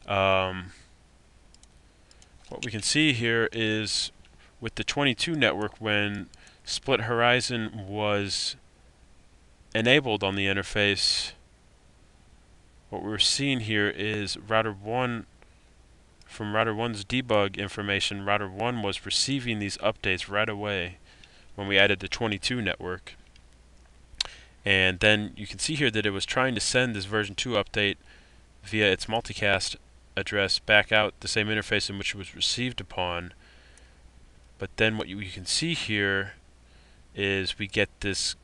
What we can see here is with the 22 network, when split horizon was enabled on the interface, what we're seeing here is router 1, from router 1's debug information, router 1 was receiving these updates right away when we added the 22 network. And then you can see here that it was trying to send this version 2 update via its multicast address back out the same interface in which it was received upon. But then what you can see here is we get this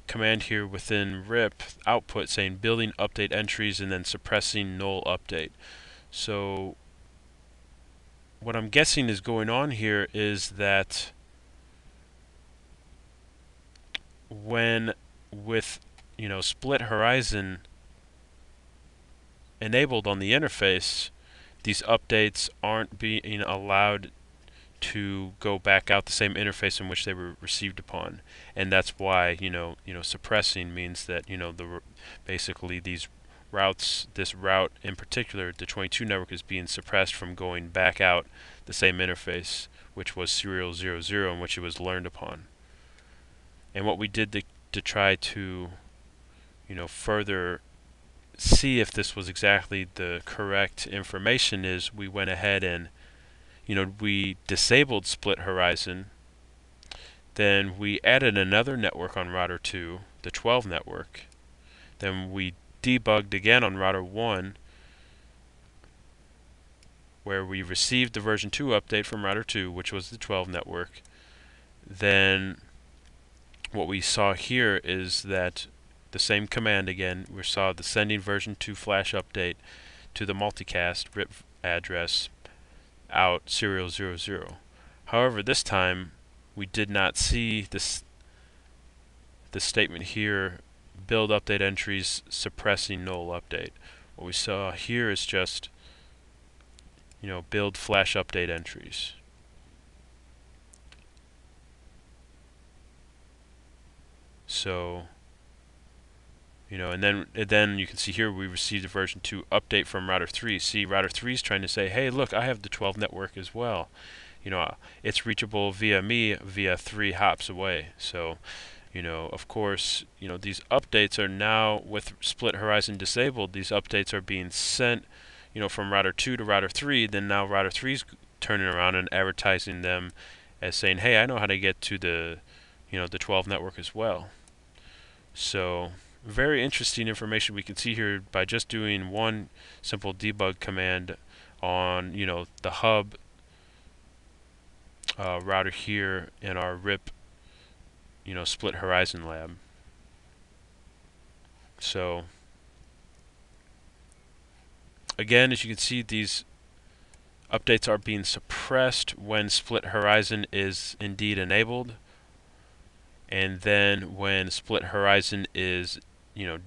command here within RIP output saying building update entries and then suppressing null update. So what I'm guessing is going on here is that when with split horizon enabled on the interface, these updates aren't being allowed to go back out the same interface in which they were received upon, and that's why suppressing means that basically these routes, this route in particular, the 22 network, is being suppressed from going back out the same interface, which was serial 00, in which it was learned upon. And what we did to try to further see if this was exactly the correct information is we went ahead and we disabled split horizon. Then we added another network on router 2, the 12 network. Then we debugged again on router 1, where we received the version 2 update from router 2, which was the 12 network. Then what we saw here is that the same command again, we saw the sending version 2 flash update to the multicast RIP address out serial 00. However, this time we did not see this statement here, build update entries suppressing null update. What we saw here is just build flash update entries. So and then you can see here we received a version 2 update from router 3. See, router 3 is trying to say, hey, look, I have the 12 network as well. It's reachable via me via 3 hops away. So, of course, these updates are now, with split horizon disabled, these updates are being sent, from router 2 to router 3. Then now router 3 is turning around and advertising them as saying, hey, I know how to get to the, the 12 network as well. So very interesting information we can see here by just doing one simple debug command on the hub router here in our RIP split horizon lab. So again, as you can see, these updates are being suppressed when split horizon is indeed enabled, and then when split horizon is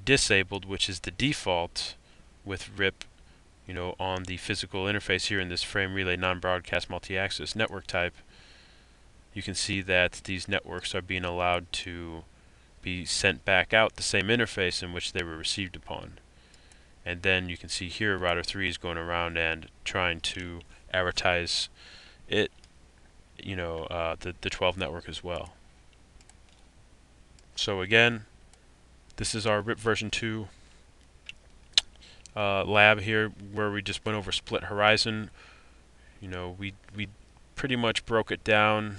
disabled, which is the default with RIP, on the physical interface here in this frame relay non-broadcast multi-access network type, you can see that these networks are being allowed to be sent back out the same interface in which they were received upon. And then you can see here router 3 is going around and trying to advertise it, the 12 network as well. So again, this is our RIP version 2 lab here, where we just went over split horizon. We pretty much broke it down.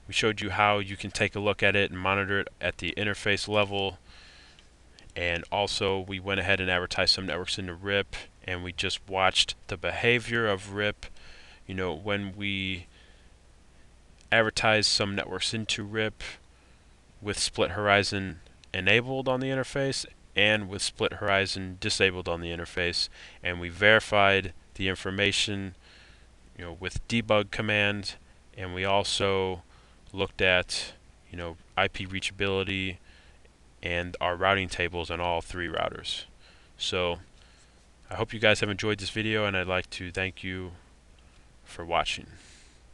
We showed you how you can take a look at it and monitor it at the interface level. And also we went ahead and advertised some networks into RIP, and we just watched the behavior of RIP. When we advertised some networks into RIP with split horizon enabled on the interface and with split horizon disabled on the interface, and we verified the information with debug command, and we also looked at IP reachability and our routing tables on all 3 routers. So I hope you guys have enjoyed this video, and I'd like to thank you for watching.